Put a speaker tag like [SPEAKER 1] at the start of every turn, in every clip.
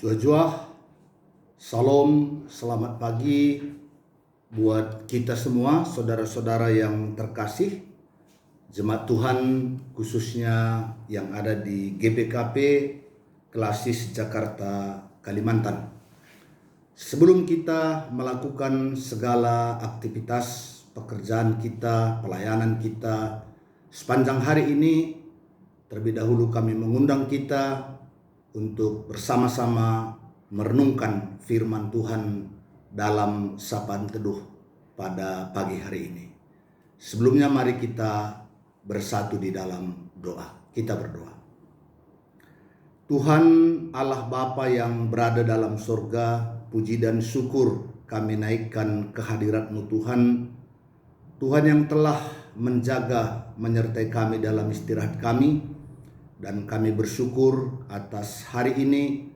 [SPEAKER 1] Jua-jua, salam, selamat pagi buat kita semua, saudara-saudara yang terkasih, jemaat Tuhan khususnya yang ada di GBKP Klasis Jakarta, Kalimantan. Sebelum kita melakukan segala aktivitas pekerjaan kita, pelayanan kita sepanjang hari ini, terlebih dahulu kami mengundang kita untuk bersama-sama merenungkan firman Tuhan dalam sapaan teduh pada pagi hari ini. Sebelumnya mari kita bersatu di dalam doa. Kita berdoa. Tuhan Allah Bapa yang berada dalam surga, puji dan syukur kami naikkan kehadirat-Mu Tuhan. Tuhan yang telah menjaga, menyertai kami dalam istirahat kami. Dan kami bersyukur atas hari ini,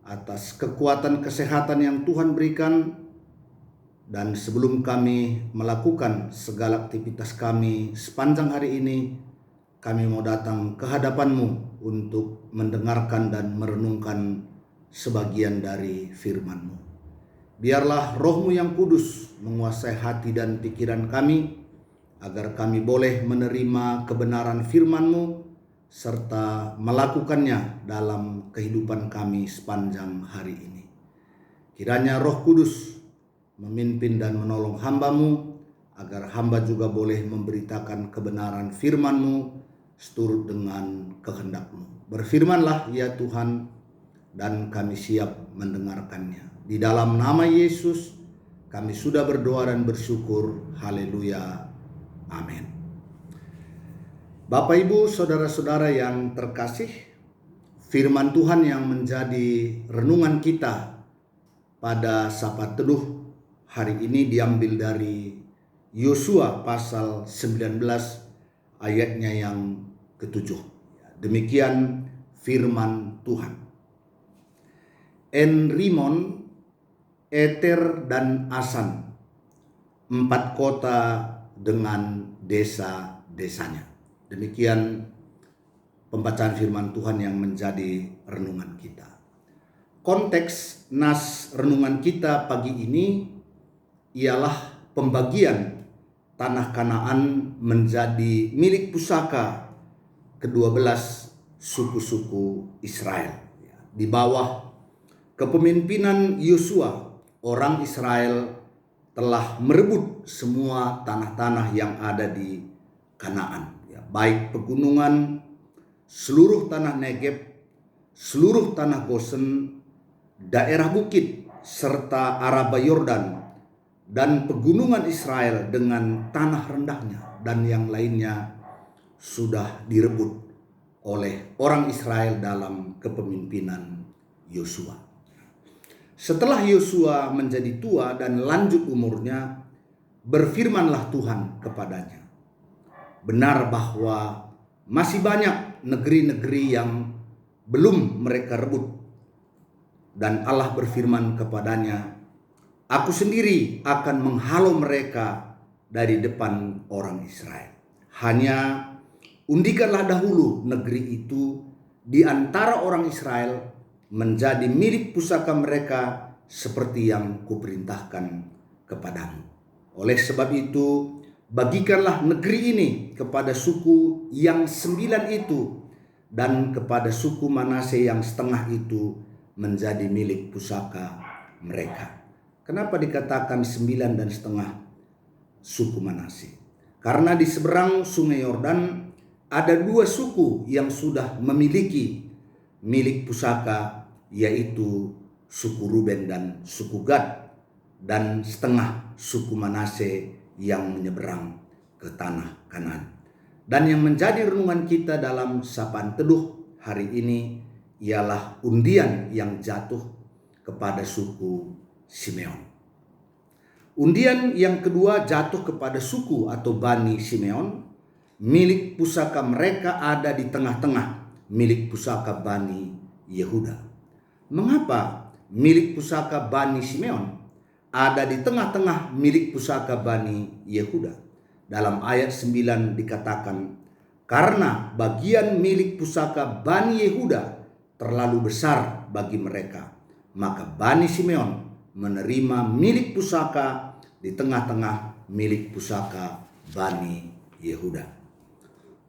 [SPEAKER 1] atas kekuatan kesehatan yang Tuhan berikan. Dan sebelum kami melakukan segala aktivitas kami sepanjang hari ini, kami mau datang ke hadapan-Mu untuk mendengarkan dan merenungkan sebagian dari firman-Mu. Biarlah Roh-Mu yang kudus menguasai hati dan pikiran kami, agar kami boleh menerima kebenaran firman-Mu, serta melakukannya dalam kehidupan kami sepanjang hari ini. Kiranya Roh Kudus memimpin dan menolong hamba-Mu, agar hamba juga boleh memberitakan kebenaran firman-Mu seturut dengan kehendak-Mu. Berfirmanlah ya Tuhan, dan kami siap mendengarkannya. Di dalam nama Yesus kami sudah berdoa dan bersyukur. Haleluya. Amin. Bapak, Ibu, saudara-saudara yang terkasih, firman Tuhan yang menjadi renungan kita pada Sabat Teduh hari ini diambil dari Yosua pasal 19 ayatnya yang ke-7. Demikian firman Tuhan. En Rimon, Eter dan Asan, 4 kota dengan desa-desanya. Demikian pembacaan firman Tuhan yang menjadi renungan kita. Konteks nas renungan kita pagi ini ialah pembagian tanah Kanaan menjadi milik pusaka ke-12 suku-suku Israel. Di bawah kepemimpinan Yosua, orang Israel telah merebut semua tanah-tanah yang ada di Kanaan. Baik pegunungan, seluruh tanah Negeb, seluruh tanah Gosen, daerah bukit, serta Araba Yordan, dan pegunungan Israel dengan tanah rendahnya, dan yang lainnya sudah direbut oleh orang Israel dalam kepemimpinan Yosua. Setelah Yosua menjadi tua dan lanjut umurnya, berfirmanlah Tuhan kepadanya, benar bahwa masih banyak negeri-negeri yang belum mereka rebut. Dan Allah berfirman kepadanya, Aku sendiri akan menghalau mereka dari depan orang Israel. Hanya undikanlah dahulu negeri itu di antara orang Israel menjadi milik pusaka mereka seperti yang kuperintahkan kepadamu. Oleh sebab itu, bagikanlah negeri ini kepada suku yang 9 itu, dan kepada suku Manase yang setengah itu menjadi milik pusaka mereka. Kenapa dikatakan 9 dan setengah suku Manase? Karena di seberang sungai Yordan ada 2 suku yang sudah memiliki milik pusaka, yaitu suku Ruben dan suku Gad, dan setengah suku Manase yang menyeberang ke tanah Kanaan. Dan yang menjadi renungan kita dalam sapaan teduh hari ini ialah undian yang jatuh kepada suku Simeon. Undian yang kedua jatuh kepada suku atau Bani Simeon. Milik pusaka mereka ada di tengah-tengah milik pusaka Bani Yehuda. Mengapa milik pusaka Bani Simeon ada di tengah-tengah milik pusaka Bani Yehuda? Dalam ayat 9 dikatakan, karena bagian milik pusaka Bani Yehuda terlalu besar bagi mereka, maka Bani Simeon menerima milik pusaka di tengah-tengah milik pusaka Bani Yehuda.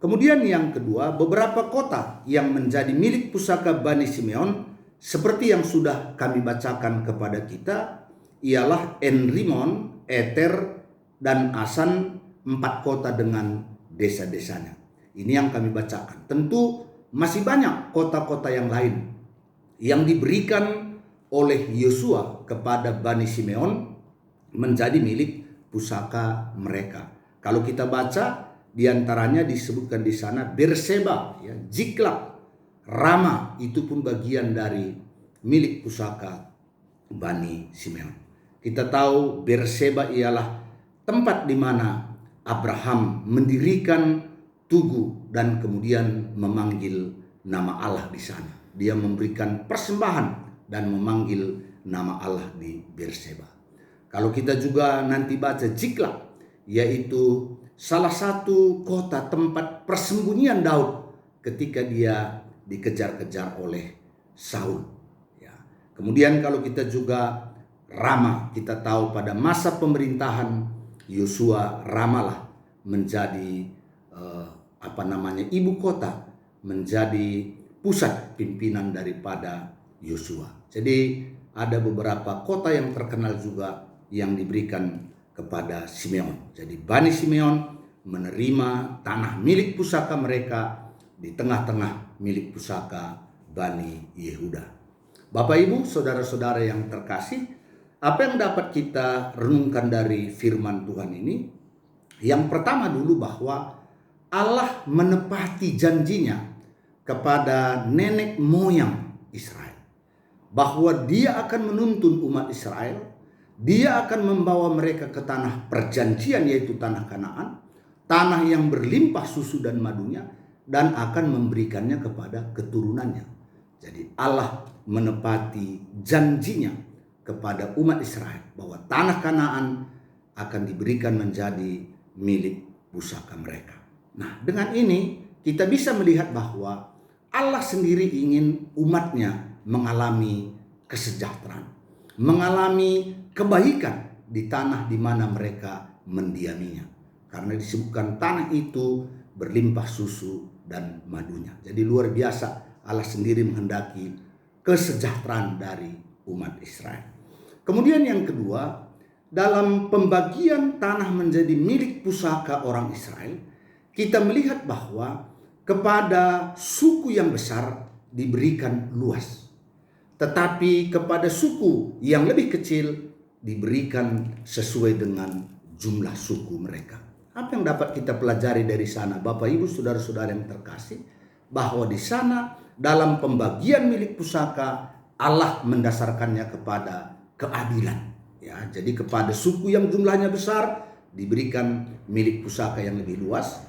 [SPEAKER 1] Kemudian yang kedua, beberapa kota yang menjadi milik pusaka Bani Simeon seperti yang sudah kami bacakan kepada kita ialah En-Rimon, Eter, dan Asan, 4 kota dengan desa-desanya. Ini yang kami bacakan. Tentu masih banyak kota-kota yang lain yang diberikan oleh Yosua kepada Bani Simeon menjadi milik pusaka mereka. Kalau kita baca, di antaranya disebutkan di sana Berseba, ya, Ziklag, Rama, itu pun bagian dari milik pusaka Bani Simeon. Kita tahu Berseba ialah tempat di mana Abraham mendirikan tugu dan kemudian memanggil nama Allah di sana. Dia memberikan persembahan dan memanggil nama Allah di Berseba. Kalau kita juga nanti baca Ziklag, yaitu salah satu kota tempat persembunyian Daud ketika dia dikejar-kejar oleh Saul. Ya. Kemudian kalau kita juga Rama, kita tahu pada masa pemerintahan Yosua, Ramalah menjadi ibu kota, menjadi pusat pimpinan daripada Yosua. Jadi ada beberapa kota yang terkenal juga yang diberikan kepada Simeon. Jadi Bani Simeon menerima tanah milik pusaka mereka di tengah-tengah milik pusaka Bani Yehuda. Bapak Ibu, saudara-saudara yang terkasih, apa yang dapat kita renungkan dari firman Tuhan ini? Yang pertama dulu bahwa Allah menepati janjinya kepada nenek moyang Israel, bahwa Dia akan menuntun umat Israel. Dia akan membawa mereka ke tanah perjanjian, yaitu tanah Kanaan, tanah yang berlimpah susu dan madunya, dan akan memberikannya kepada keturunannya. Jadi Allah menepati janjinya kepada umat Israel bahwa tanah Kanaan akan diberikan menjadi milik pusaka mereka. Nah, dengan ini kita bisa melihat bahwa Allah sendiri ingin umatnya mengalami kesejahteraan, mengalami kebaikan di tanah di mana mereka mendiaminya. Karena disebutkan tanah itu berlimpah susu dan madunya. Jadi luar biasa, Allah sendiri menghendaki kesejahteraan dari umat Israel. Kemudian yang kedua, dalam pembagian tanah menjadi milik pusaka orang Israel, kita melihat bahwa kepada suku yang besar diberikan luas, tetapi kepada suku yang lebih kecil diberikan sesuai dengan jumlah suku mereka. Apa yang dapat kita pelajari dari sana, Bapak Ibu, saudara-saudara yang terkasih, bahwa di sana dalam pembagian milik pusaka Allah mendasarkannya kepada keadilan. Ya, jadi kepada suku yang jumlahnya besar diberikan milik pusaka yang lebih luas,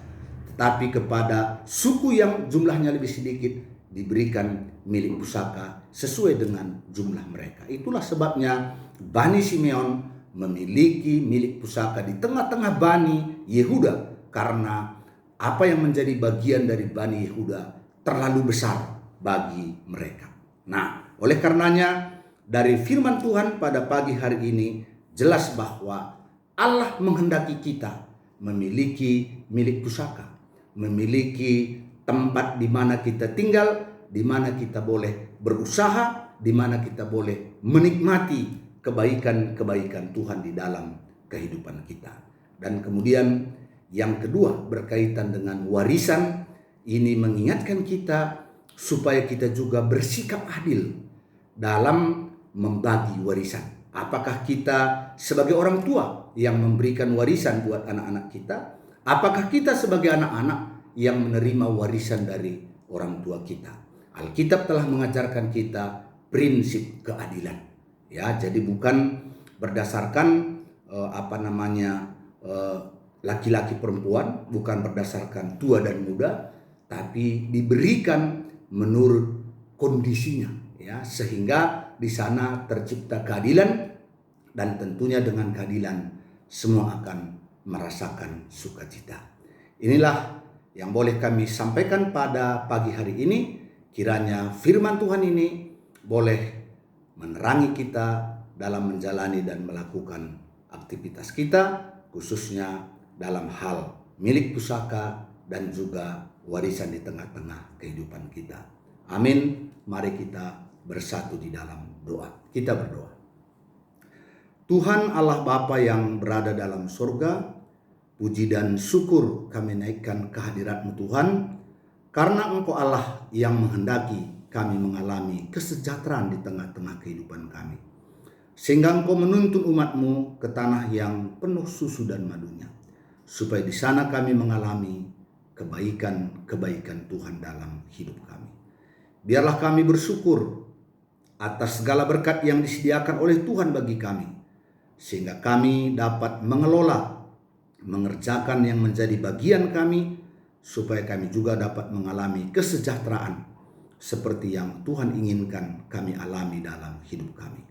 [SPEAKER 1] tetapi kepada suku yang jumlahnya lebih sedikit diberikan milik pusaka sesuai dengan jumlah mereka. Itulah sebabnya Bani Simeon memiliki milik pusaka di tengah-tengah Bani Yehuda, karena apa yang menjadi bagian dari Bani Yehuda terlalu besar bagi mereka. Nah, oleh karenanya dari firman Tuhan pada pagi hari ini jelas bahwa Allah menghendaki kita memiliki milik pusaka, memiliki tempat di mana kita tinggal, di mana kita boleh berusaha, di mana kita boleh menikmati kebaikan-kebaikan Tuhan di dalam kehidupan kita. Dan kemudian yang kedua berkaitan dengan warisan, ini mengingatkan kita supaya kita juga bersikap adil dalam membagi warisan. Apakah kita sebagai orang tua yang memberikan warisan buat anak-anak kita? Apakah kita sebagai anak-anak yang menerima warisan dari orang tua kita? Alkitab telah mengajarkan kita prinsip keadilan. Ya, jadi bukan berdasarkan laki-laki perempuan, bukan berdasarkan tua dan muda, tapi diberikan menurut kondisinya, ya, sehingga di sana tercipta keadilan, dan tentunya dengan keadilan semua akan merasakan sukacita. Inilah yang boleh kami sampaikan pada pagi hari ini. Kiranya firman Tuhan ini boleh menerangi kita dalam menjalani dan melakukan aktivitas kita, khususnya dalam hal milik pusaka dan juga warisan di tengah-tengah kehidupan kita. Amin. Mari kita bersatu di dalam doa. Kita berdoa. Tuhan Allah Bapa yang berada dalam surga, puji dan syukur kami naikkan kehadirat-Mu Tuhan, karena Engkau Allah yang menghendaki kami mengalami kesejahteraan di tengah-tengah kehidupan kami. Sehingga Engkau menuntun umat-Mu ke tanah yang penuh susu dan madunya, supaya di sana kami mengalami kebaikan-kebaikan Tuhan dalam hidup kami. Biarlah kami bersyukur atas segala berkat yang disediakan oleh Tuhan bagi kami, sehingga kami dapat mengerjakan yang menjadi bagian kami, supaya kami juga dapat mengalami kesejahteraan seperti yang Tuhan inginkan kami alami dalam hidup kami.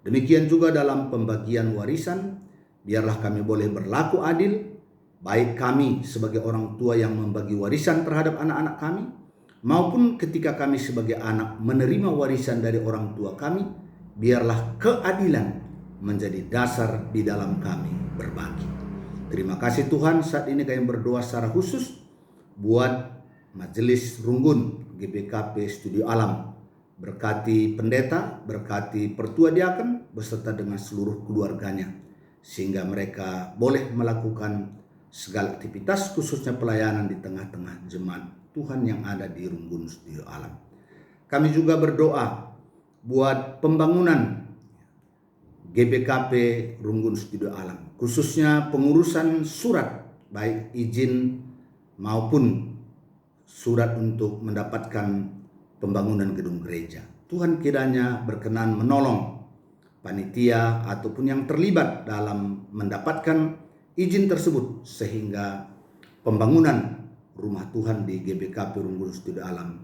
[SPEAKER 1] Demikian juga dalam pembagian warisan, biarlah kami boleh berlaku adil, baik kami sebagai orang tua yang membagi warisan terhadap anak-anak kami, maupun ketika kami sebagai anak menerima warisan dari orang tua kami, biarlah keadilan menjadi dasar di dalam kami berbagi. Terima kasih Tuhan, saat ini kami berdoa secara khusus buat Majelis Runggun GBKP Studio Alam. Berkati pendeta, berkati pertua diaken beserta dengan seluruh keluarganya, sehingga mereka boleh melakukan segala aktivitas khususnya pelayanan di tengah-tengah jemaat Tuhan yang ada di Runggun Studio Alam. Kami juga berdoa buat pembangunan GBKP Runggun Studio Alam, khususnya pengurusan surat baik izin maupun surat untuk mendapatkan pembangunan gedung gereja. Tuhan kiranya berkenan menolong panitia ataupun yang terlibat dalam mendapatkan izin tersebut, sehingga pembangunan rumah Tuhan di GBKP Runggun Studio Alam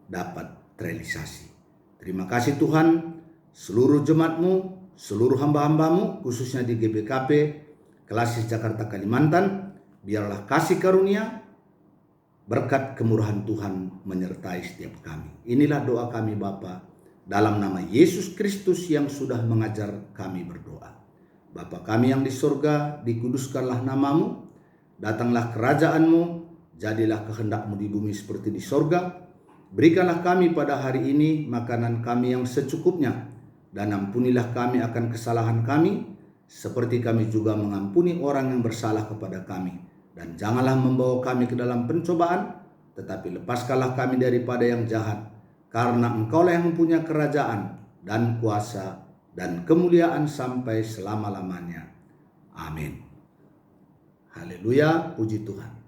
[SPEAKER 1] dapat terrealisasi. Terima kasih Tuhan, seluruh jemaat-Mu, seluruh hamba-hamba-Mu, khususnya di GBKP Kelasis Jakarta Kalimantan, biarlah kasih karunia, berkat kemurahan Tuhan menyertai setiap kami. Inilah doa kami Bapa, dalam nama Yesus Kristus yang sudah mengajar kami berdoa. Bapa kami yang di surga, dikuduskanlah nama-Mu, datanglah kerajaan-Mu, jadilah kehendak-Mu di bumi seperti di surga. Berikanlah kami pada hari ini makanan kami yang secukupnya, dan ampunilah kami akan kesalahan kami, seperti kami juga mengampuni orang yang bersalah kepada kami. Dan janganlah membawa kami ke dalam pencobaan, tetapi lepaskanlah kami daripada yang jahat, karena Engkaulah yang mempunyai kerajaan dan kuasa dan kemuliaan sampai selama-lamanya. Amin. Haleluya, puji Tuhan.